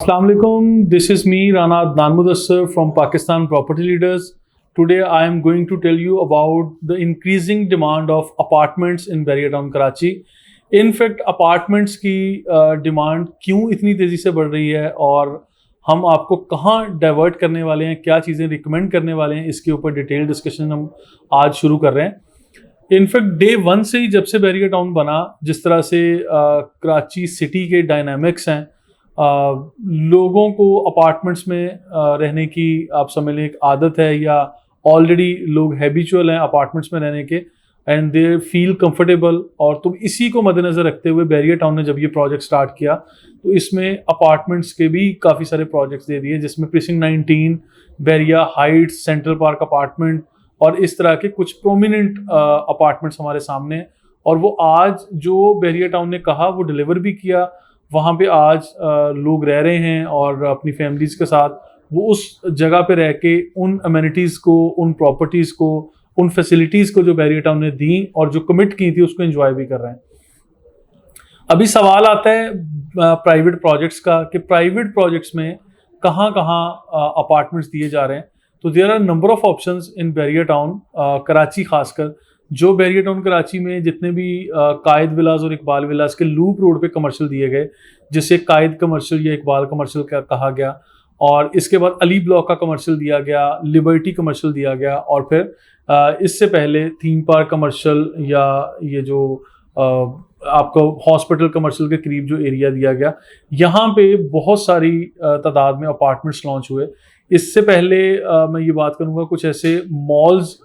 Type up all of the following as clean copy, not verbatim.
Assalamu alaikum. This is me, Rana Adnan Mudassir from Pakistan Property Leaders. Today, I am going to tell you about the increasing demand of apartments in Barrier Town, Karachi. In fact, apartments की demand क्यों इतनी तेज़ी से बढ़ रही है और हम आपको कहाँ डाइवर्ट करने वाले हैं, क्या चीज़ें रिकमेंड करने वाले हैं, इसके ऊपर डिटेल डिस्कशन हम आज शुरू कर रहे हैं. इनफैक्ट डे वन से ही जब से बैरियर टाउन बना, जिस तरह से कराची सिटी के डायनामिक्स हैं, लोगों को अपार्टमेंट्स में रहने की आप समझ लें एक आदत है या ऑलरेडी लोग हैबिचुअल हैं अपार्टमेंट्स में रहने के एंड दे फील कंफर्टेबल. और तो इसी को मद्देनज़र रखते हुए बैरियर टाउन ने जब ये प्रोजेक्ट स्टार्ट किया तो इसमें अपार्टमेंट्स के भी काफ़ी सारे प्रोजेक्ट्स दे दिए, जिसमें precinct 19, Bahria Heights, Central Park apartment और इस तरह के कुछ प्रोमिनेंट अपार्टमेंट्स हमारे सामने हैं. और वो आज जो बैरियर टाउन ने कहा वो डिलीवर भी किया. वहाँ पे आज लोग रह रहे हैं और अपनी फैमिलीज़ के साथ वो उस जगह पे रह के उन अमेनिटीज़ को, उन प्रॉपर्टीज़ को, उन फैसिलिटीज़ को जो बैरियर टाउन ने दी और जो कमिट की थी उसको एंजॉय भी कर रहे हैं. अभी सवाल आता है प्राइवेट प्रोजेक्ट्स का कि प्राइवेट प्रोजेक्ट्स में कहाँ कहाँ अपार्टमेंट्स दिए जा रहे हैं. तो there are number of options in Bahria Town Karachi. खासकर जो बैरियर टाउन कराची में जितने भी कायद विलास और इकबाल विलास के लूप रोड पे कमर्शियल दिए गए, जिसे कायद कमर्शियल या इकबाल कमर्शियल कहा गया, और इसके बाद अली ब्लॉक का कमर्शियल दिया गया, लिबर्टी कमर्शियल दिया गया, और फिर इससे पहले थीम पार्क कमर्शियल या ये जो आपको हॉस्पिटल कमर्शियल के करीब जो एरिया दिया गया, यहाँ पे बहुत सारी तादाद में अपार्टमेंट्स लॉन्च हुए. इससे पहले मैं ये बात करूँगा कुछ ऐसे मॉल्स,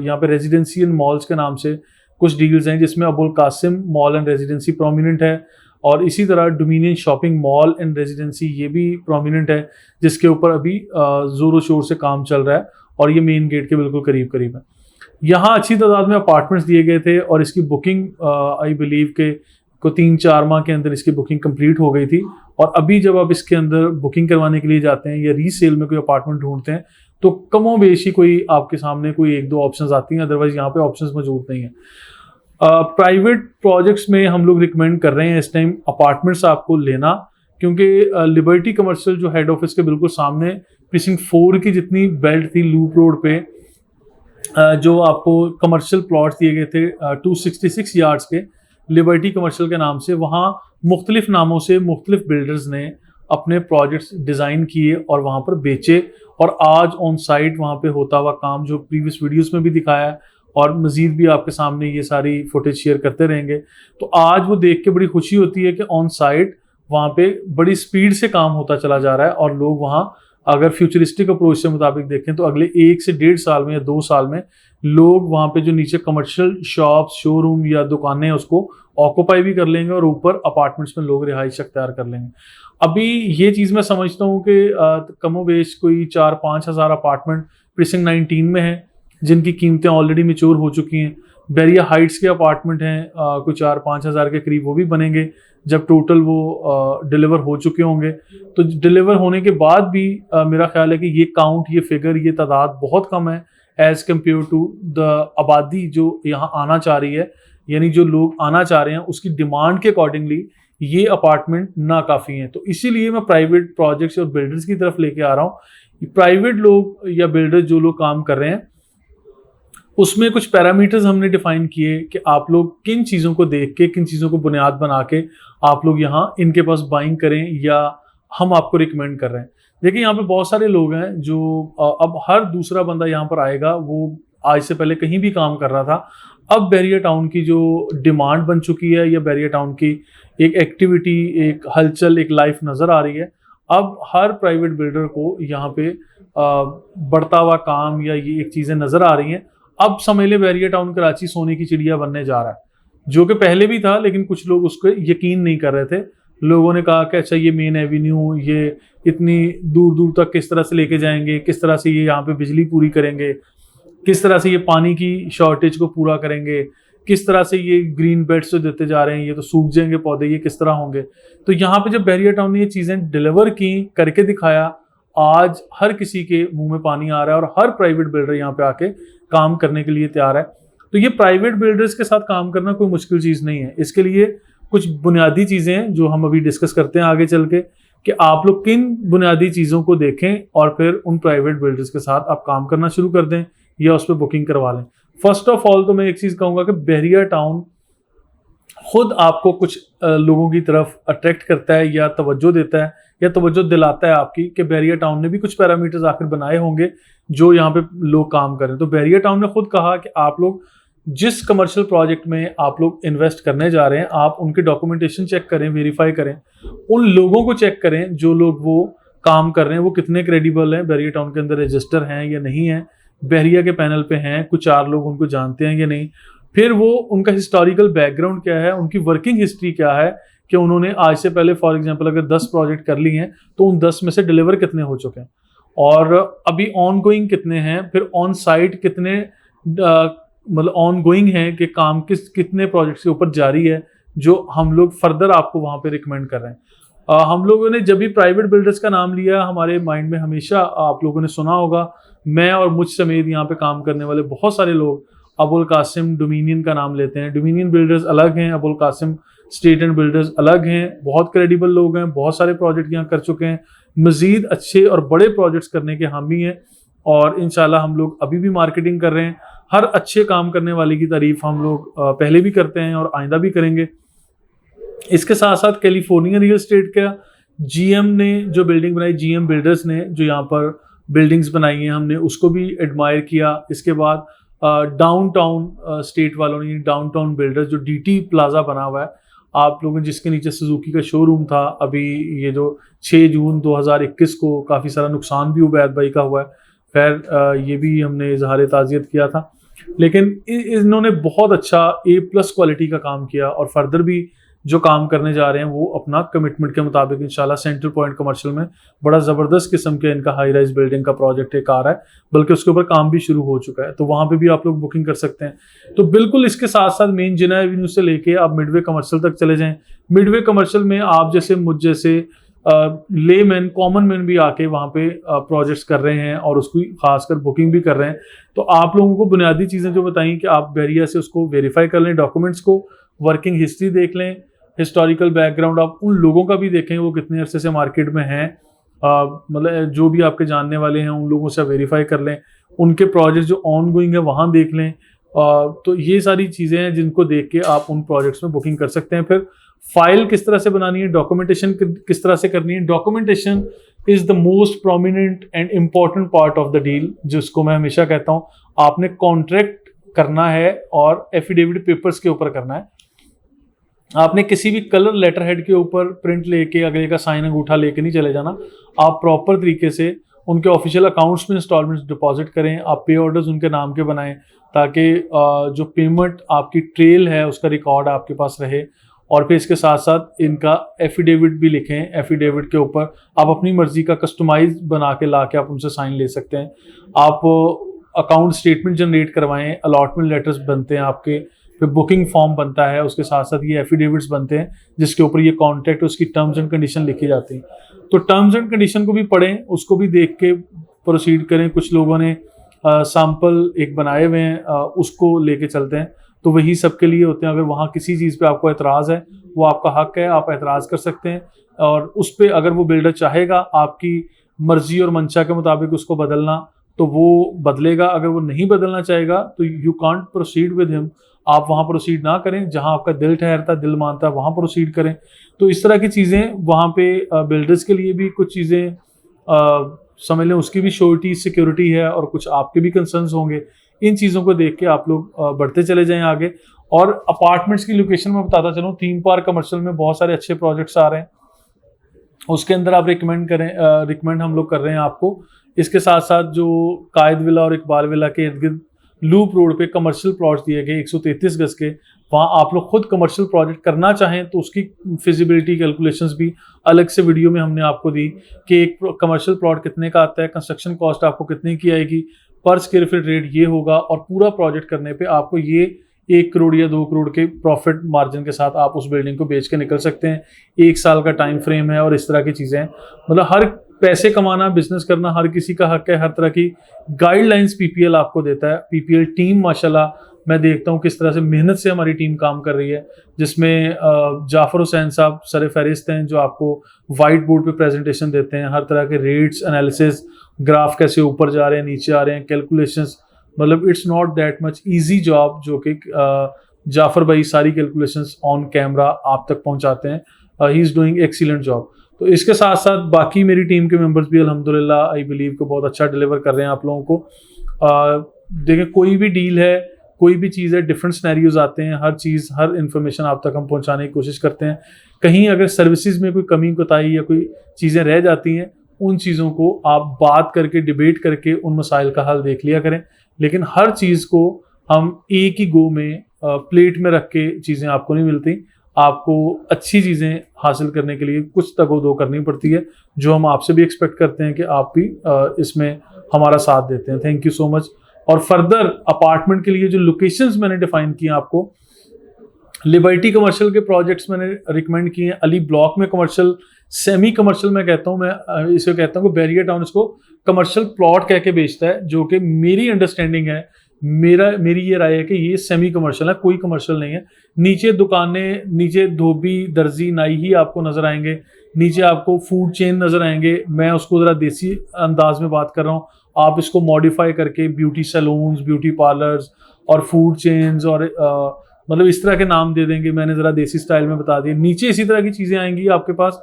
यहाँ पे रेजिडेंशियल मॉल्स के नाम से कुछ डील्स हैं जिसमें Abul Qasim mall and residency prominent है, और इसी तरह Dominion shopping mall and residency ये भी प्रोमिनेंट है, जिसके ऊपर अभी ज़ोरों शोर से काम चल रहा है और ये मेन गेट के बिल्कुल करीब करीब है. यहाँ अच्छी तादाद में अपार्टमेंट्स दिए गए थे और इसकी बुकिंग आई बिलीव के को 3-4 माह के अंदर इसकी बुकिंग कंप्लीट हो गई थी. और अभी जब आप इसके अंदर बुकिंग करवाने के लिए जाते हैं या रीसेल में कोई अपार्टमेंट ढूंढते हैं तो कमो बेशी कोई आपके सामने कोई 1-2 ऑप्शंस आती हैं, अदरवाइज यहाँ पे ऑप्शंस मौजूद नहीं है. प्राइवेट प्रोजेक्ट्स में हम लोग रिकमेंड कर रहे हैं इस टाइम अपार्टमेंट्स आपको लेना, क्योंकि लिबर्टी कमर्शियल जो हेड ऑफिस के बिल्कुल सामने प्रीसिंक्ट 4 की जितनी बेल्ट थी लूप रोड पे, जो आपको कमर्शियल प्लॉट्स दिए गए थे 266 यार्ड्स के लिबर्टी कमर्शियल के नाम से, वहाँ मुख्तलिफ नामों से मुख्तलिफ बिल्डर्स ने अपने प्रोजेक्ट्स डिज़ाइन किए और वहाँ पर बेचे. और आज ऑन साइट वहाँ पे होता हुआ काम जो प्रीवियस वीडियोस में भी दिखाया है और मज़ीद भी आपके सामने ये सारी फुटेज शेयर करते रहेंगे, तो आज वो देख के बड़ी खुशी होती है कि ऑन साइट वहाँ पे बड़ी स्पीड से काम होता चला जा रहा है. और लोग वहाँ अगर फ्यूचरिस्टिक अप्रोच से मुताबिक देखें तो अगले 1 से 1.5 साल में या 2 साल में लोग वहाँ पे जो नीचे कमर्शियल शॉप्स, शोरूम या दुकानें उसको ऑक्यूपाई भी कर लेंगे और ऊपर अपार्टमेंट्स में लोग रिहाइश अख्तियार कर लेंगे. अभी ये चीज़ मैं समझता हूँ कि कमोबेश कोई 4-5 हज़ार अपार्टमेंट प्रीसिंक्ट 19 में हैं जिनकी कीमतें ऑलरेडी मैच्योर हो चुकी हैं. बैरिया हाइट्स के अपार्टमेंट हैं कोई 4-5 हज़ार के करीब, वो भी बनेंगे जब टोटल वो डिलीवर हो चुके होंगे. तो डिलीवर होने के बाद भी मेरा ख्याल है कि ये काउंट, ये फिगर, ये तादाद बहुत कम है एज़ कम्पेयर टू द आबादी जो यहाँ आना चाह रही है. यानी जो लोग आना चाह रहे हैं उसकी डिमांड के अकॉर्डिंगली ये अपार्टमेंट नाकाफ़ी हैं. तो इसीलिए मैं प्राइवेट प्रोजेक्ट्स और बिल्डर्स की तरफ लेके आ रहा हूँ. प्राइवेट लोग या बिल्डर्स जो लोग काम कर रहे हैं उसमें कुछ पैरामीटर्स हमने डिफाइन किए कि आप लोग किन चीज़ों को देख के, किन चीज़ों को बुनियाद बना के आप लोग यहाँ इनके पास बाइंग करें या हम आपको रिकमेंड कर रहे हैं. देखिए यहाँ पे बहुत सारे लोग हैं जो अब हर दूसरा बंदा यहाँ पर आएगा वो आज से पहले कहीं भी काम कर रहा था. अब बैरियर टाउन की जो डिमांड बन चुकी है या बैरियर टाउन की एक एक्टिविटी, एक हलचल, एक लाइफ नज़र आ रही है. अब हर प्राइवेट बिल्डर को यहाँ पे बढ़ता हुआ काम या ये एक चीज़ें नज़र आ रही हैं. अब समझ ले बैरियर टाउन कराची सोने की चिड़िया बनने जा रहा है, जो कि पहले भी था लेकिन कुछ लोग उसको यकीन नहीं कर रहे थे. लोगों ने कहा कि अच्छा ये मेन एवेन्यू, ये इतनी दूर दूर तक किस तरह से लेके जाएंगे, किस तरह से ये यहाँ पे बिजली पूरी करेंगे, किस तरह से ये पानी की शॉर्टेज को पूरा करेंगे, किस तरह से ये ग्रीन बेल्ट्स जो देते जा रहे हैं ये तो सूख जाएंगे पौधे, ये किस तरह होंगे. तो यहाँ पे जब बैरियर टाउन ने ये चीज़ें डिलीवर की, करके दिखाया, आज हर किसी के मुंह में पानी आ रहा है और हर प्राइवेट बिल्डर यहाँ पे आके काम करने के लिए तैयार है. तो ये प्राइवेट बिल्डर्स के साथ काम करना कोई मुश्किल चीज़ नहीं है. इसके लिए कुछ बुनियादी चीज़ें हैं जो हम अभी डिस्कस करते हैं आगे चल के कि आप लोग किन बुनियादी चीज़ों को देखें और फिर उन प्राइवेट बिल्डर्स के साथ आप काम करना शुरू कर दें या उस पर बुकिंग करवा लें। फर्स्ट ऑफ ऑल तो मैं एक चीज़ कहूँगा कि बहरिया टाउन खुद आपको कुछ लोगों की तरफ अट्रैक्ट करता है या तवज्जो देता है या तवज्जो दिलाता है आपकी कि बहरिया टाउन ने भी कुछ पैरामीटर्स आखिर बनाए होंगे जो यहाँ पे लोग काम करें। तो बहरिया टाउन ने खुद कहा कि आप लोग जिस कमर्शियल प्रोजेक्ट में आप लोग इन्वेस्ट करने जा रहे हैं, आप उनके डॉक्यूमेंटेशन चेक करें, वेरीफाई करें, उन लोगों को चेक करें जो लोग वो काम कर रहे हैं वो कितने क्रेडिबल हैं, बहरिया टाउन के अंदर रजिस्टर हैं या नहीं है, बहरिया के पैनल पे हैं, कुछ 4 लोग उनको जानते हैं या नहीं, फिर वो उनका हिस्टोरिकल बैकग्राउंड क्या है, उनकी वर्किंग हिस्ट्री क्या है कि उन्होंने आज से पहले फॉर एग्जांपल अगर 10 प्रोजेक्ट कर लिए हैं तो उन 10 में से डिलीवर कितने हो चुके हैं और अभी ऑन गोइंग कितने हैं, फिर ऑन साइट कितने मतलब ऑन गोइंग है कि काम कितने प्रोजेक्ट्स के ऊपर जारी है जो हम लोग फर्दर आपको वहाँ पे रिकमेंड कर रहे हैं। हम लोगों ने जब भी प्राइवेट बिल्डर्स का नाम लिया हमारे माइंड में हमेशा आप लोगों ने सुना होगा, मैं और मुझ समेत यहाँ पे काम करने वाले बहुत सारे लोग अबुल कासिम डोमिनियन का नाम लेते हैं। डोमिनियन बिल्डर्स अलग हैं, Abul Qasim state and builders अलग हैं, बहुत क्रेडिबल लोग हैं, बहुत सारे प्रोजेक्ट यहाँ कर चुके हैं, मजीद अच्छे और बड़े प्रोजेक्ट्स करने के हामी हैं और इंशाल्लाह हम लोग अभी भी मार्केटिंग कर रहे हैं। हर अच्छे काम करने वाले की तारीफ हम लोग पहले भी करते हैं और आइंदा भी करेंगे। इसके साथ साथ कैलिफोर्निया रियल एस्टेट का जीएम ने जो बिल्डिंग बनाई, जीएम बिल्डर्स ने जो यहाँ पर बिल्डिंग्स बनाई हैं, हमने उसको भी एडमायर किया। इसके बाद डाउनटाउन स्टेट वालों ने डाउनटाउन बिल्डर्स जो डीटी प्लाजा बना हुआ है, आप लोगों जिसके नीचे सुजुकी का शोरूम था, अभी ये जो 6 जून 2021 को काफ़ी सारा नुकसान भी उबैद भाई का हुआ है, खैर ये भी हमने इजहार ताज़ियत किया था, लेकिन इन्होंने बहुत अच्छा A+ क्वालिटी का काम किया और फर्दर भी जो काम करने जा रहे हैं वो अपना कमिटमेंट के मुताबिक इंशाल्लाह सेंट्रल पॉइंट कमर्शियल में बड़ा ज़बरदस्त किस्म के इनका हाई राइज बिल्डिंग का प्रोजेक्ट एक आ रहा है, बल्कि उसके ऊपर काम भी शुरू हो चुका है, तो वहाँ पे भी आप लोग बुकिंग कर सकते हैं। तो बिल्कुल इसके साथ साथ मेन जिना एवेन्यू से लेके आप मिडवे कमर्शियल तक चले जाएँ। मिडवे कमर्शियल में आप जैसे मुझ जैसे लेमैन कॉमन मैन भी आके वहाँ पे प्रोजेक्ट्स कर रहे हैं और उसकी खासकर बुकिंग भी कर रहे हैं। तो आप लोगों को बुनियादी चीज़ें जो बताई कि आप बहरिया से उसको वेरीफाई कर लें, डॉक्यूमेंट्स को, वर्किंग हिस्ट्री देख लें, हिस्टोरिकल बैकग्राउंड आप उन लोगों का भी देखें वो कितने अरसे से मार्केट में हैं, मतलब जो भी आपके जानने वाले हैं उन लोगों से वेरीफाई कर लें, उनके प्रोजेक्ट जो ऑन गोइंग है वहाँ देख लें। तो ये सारी चीज़ें हैं जिनको देख के आप उन प्रोजेक्ट्स में बुकिंग कर सकते हैं। फिर फाइल किस तरह से बनानी है, डॉक्यूमेंटेशन किस तरह से करनी है। Documentation is the most prominent and important part of the deal, जिसको मैं हमेशा कहता हूँ आपने कॉन्ट्रैक्ट करना है और एफिडेविट पेपर्स के ऊपर करना है। आपने किसी भी कलर लेटर हेड के ऊपर प्रिंट लेके अगले का साइन अंगूठा लेके नहीं चले जाना। आप प्रॉपर तरीके से उनके ऑफिशियल अकाउंट्स में इंस्टॉलमेंट्स डिपॉजिट करें, आप पे ऑर्डर्स उनके नाम के बनाएं ताकि जो पेमेंट आपकी ट्रेल है उसका रिकॉर्ड आपके पास रहे। और फिर इसके साथ साथ इनका एफिडेविट भी लिखें, एफिडेविट के ऊपर आप अपनी मर्जी का कस्टमाइज बना के ला के आप उनसे साइन ले सकते हैं। आप अकाउंट स्टेटमेंट जनरेट करवाएं, अलॉटमेंट लेटर्स बनते हैं आपके, फिर बुकिंग फॉर्म बनता है, उसके साथ साथ ये एफिडेविट्स बनते हैं जिसके ऊपर ये कॉन्ट्रैक्ट उसकी टर्म्स एंड कंडीशन लिखी जाती हैं। तो टर्म्स एंड कंडीशन को भी पढ़ें, उसको भी देख के प्रोसीड करें। कुछ लोगों ने सैम्पल एक बनाए हुए हैं, उसको लेके चलते हैं, तो वही सबके लिए होते हैं। अगर वहाँ किसी चीज़ पे आपको एतराज़ है वो आपका हक है, आप एतराज़ कर सकते हैं और उस पर अगर वो बिल्डर चाहेगा आपकी मर्जी और मंशा के मुताबिक उसको बदलना तो वो बदलेगा, अगर वो नहीं बदलना चाहेगा तो you can't proceed with him, आप वहाँ प्रोसीड ना करें, जहाँ आपका दिल ठहरता दिल मानता है वहाँ प्रोसीड करें। तो इस तरह की चीज़ें वहाँ पे बिल्डर्स के लिए भी कुछ चीज़ें समझ लें, उसकी भी श्योरिटी सिक्योरिटी है और कुछ आपके भी कंसर्न्स होंगे। इन चीज़ों को देख के आप लोग बढ़ते चले जाएं आगे। और अपार्टमेंट्स की लोकेशन में बताता चलूँ, थीम पार्क कमर्शियल में बहुत सारे अच्छे प्रोजेक्ट्स आ रहे हैं, उसके अंदर आप रिकमेंड हम लोग कर रहे हैं आपको। इसके साथ साथ जो कायद विला और इकबाल विला के इर्द गिर्द लूप रोड पे कमर्शियल प्लॉट दिए गए 133 गज के, वहाँ आप लोग खुद कमर्शियल प्रोजेक्ट करना चाहें तो उसकी फिजिबिलिटी कैलकुलेशंस भी अलग से वीडियो में हमने आपको दी कि एक कमर्शियल प्लॉट कितने का आता है, कंस्ट्रक्शन कॉस्ट आपको कितने की आएगी, पर स्क्वायर फीट रेट ये होगा और पूरा प्रोजेक्ट करने पे आपको ये 1 करोड़ या 2 करोड़ के प्रॉफिट मार्जिन के साथ आप उस बिल्डिंग को बेच के निकल सकते हैं। 1 साल का टाइम फ्रेम है और इस तरह की चीज़ें हैं। मतलब हर पैसे कमाना, बिजनेस करना हर किसी का हक है। हर तरह की गाइडलाइंस पीपीएल आपको देता है। पीपीएल टीम माशाल्लाह मैं देखता हूँ किस तरह से मेहनत से हमारी टीम काम कर रही है, जिसमें जाफर हुसैन साहब सर फहरिस्त हैं जो आपको वाइट बोर्ड पे प्रेजेंटेशन देते हैं, हर तरह के रेट्स एनालिसिस, ग्राफ कैसे ऊपर जा रहे हैं नीचे आ रहे हैं, कैलकुलेशंस, मतलब it's not that much easy job जो कि जाफर भाई सारी कैलकुलेशंस ऑन कैमरा आप तक पहुंचाते हैं। He is doing excellent job. तो इसके साथ साथ बाकी मेरी टीम के मेंबर्स भी अल्हम्दुलिल्लाह आई बिलीव को बहुत अच्छा डिलीवर कर रहे हैं आप लोगों को। देखें, कोई भी डील है, कोई भी चीज़ है, डिफरेंट सिनेरियोज आते हैं, हर चीज़ हर इन्फॉर्मेशन आप तक हम पहुंचाने की कोशिश करते हैं। कहीं अगर सर्विसेज में कोई कमी कोताही या कोई चीज़ें रह जाती हैं, उन चीज़ों को आप बात करके डिबेट करके उन मसाइल का हल देख लिया करें, लेकिन हर चीज़ को हम एक ही गो में प्लेट में रख के चीज़ें आपको नहीं मिलती। आपको अच्छी चीज़ें हासिल करने के लिए कुछ तगोदो करनी पड़ती है, जो हम आपसे भी एक्सपेक्ट करते हैं कि आप भी इसमें हमारा साथ देते हैं। Thank you so much. और फर्दर अपार्टमेंट के लिए जो लोकेशंस मैंने डिफाइन किए आपको, लिबर्टी कमर्शियल के प्रोजेक्ट्स मैंने रिकमेंड किए हैं, अली ब्लॉक में कमर्शियल, सेमी कमर्शियल मैं कहता हूँ, मैं इसे कहता हूँ कि बैरियर टाउन इसको कमर्शियल प्लॉट कह के बेचता है, जो कि मेरी अंडरस्टैंडिंग है, मेरी ये राय है कि ये सेमी कमर्शियल है, कोई कमर्शियल नहीं है। नीचे दुकानें, नीचे धोबी दर्जी नाई ही आपको नजर आएंगे, नीचे आपको फूड चेन नजर आएंगे। मैं उसको ज़रा देसी अंदाज में बात कर रहा हूँ, आप इसको मॉडिफाई करके ब्यूटी सैलून्स, ब्यूटी पार्लर्स और फूड चेन्स और मतलब इस तरह के नाम दे देंगे। मैंने ज़रा देसी स्टाइल में बता दिया। नीचे इसी तरह की चीज़ें आएंगी आपके पास,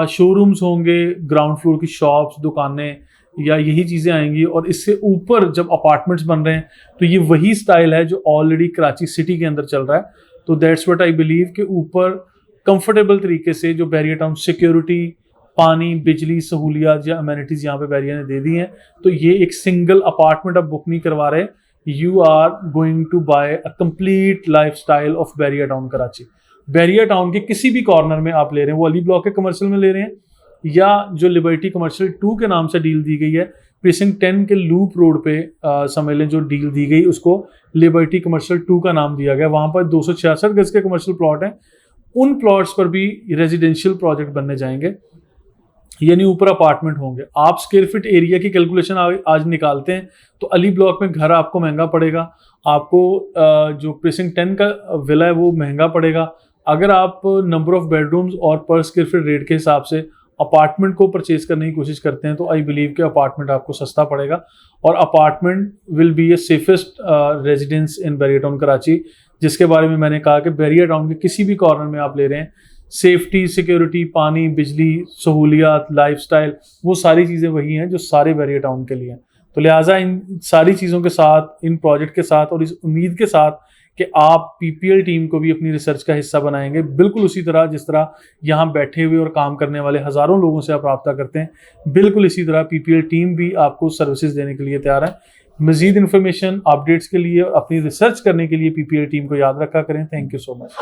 शोरूम्स होंगे, ग्राउंड फ्लोर की शॉप्स, दुकानें, या यही चीज़ें आएंगी। और इससे ऊपर जब अपार्टमेंट्स बन रहे हैं तो ये वही स्टाइल है जो ऑलरेडी कराची सिटी के अंदर चल रहा है। तो दैट्स व्हाट आई बिलीव कि ऊपर कंफर्टेबल तरीके से जो बैरियर टाउन सिक्योरिटी, पानी, बिजली, सहूलियात या अमेनिटीज़ यहाँ पे बैरियर ने दे दी हैं, तो ये एक सिंगल अपार्टमेंट आप बुक नहीं करवा रहे, you are going to buy a complete lifestyle of Bahria Town Karachi. Bahria Town के किसी भी कॉर्नर में आप ले रहे हैं, वो अली ब्लॉक के कमर्शियल में ले रहे हैं या जो लिबर्टी कमर्शियल 2 के नाम से डील दी गई है, प्रीसिंक्ट 10 के लूप रोड पे समझ लें जो डील दी गई उसको लिबर्टी कमर्शियल 2 का नाम दिया गया। वहाँ पर 266 गज के कमर्शियल प्लॉट हैं, उन प्लॉट्स पर भी रेजिडेंशियल प्रोजेक्ट बनने जाएंगे, यानी ऊपर अपार्टमेंट होंगे। आप स्क्वायर फीट एरिया की कैलकुलेशन आज निकालते हैं तो अली ब्लॉक में घर आपको महंगा पड़ेगा, आपको जो प्रीसिंक्ट 10 का विला है वो महंगा पड़ेगा। अगर आप नंबर ऑफ बेडरूम्स और पर स्क्वायर फीट रेट के हिसाब से अपार्टमेंट को परचेज करने की कोशिश करते हैं, तो आई बिलीव कि अपार्टमेंट आपको सस्ता पड़ेगा। और apartment will be A safest residence in Bahria Town Karachi, जिसके बारे में मैंने कहा कि बैरियर टाउन के किसी भी कॉर्नर में आप ले रहे हैं, सेफ्टी, सिक्योरिटी, पानी, बिजली, सहूलियात, लाइफस्टाइल, वो सारी चीज़ें वही हैं जो सारे बैरियर टाउन के लिए हैं। तो लिहाजा इन सारी चीज़ों के साथ, इन प्रोजेक्ट के साथ और इस उम्मीद के साथ कि आप पीपीएल टीम को भी अपनी रिसर्च का हिस्सा बनाएंगे, बिल्कुल उसी तरह जिस तरह यहाँ बैठे हुए और काम करने वाले हज़ारों लोगों से आप रब्ता करते हैं, बिल्कुल इसी तरह पीपीएल टीम भी आपको सर्विसेज देने के लिए तैयार है। मज़ीद इन्फॉर्मेशन, अपडेट्स के लिए, अपनी रिसर्च करने के लिए पीपीएल टीम को याद रखा करें। Thank you so much.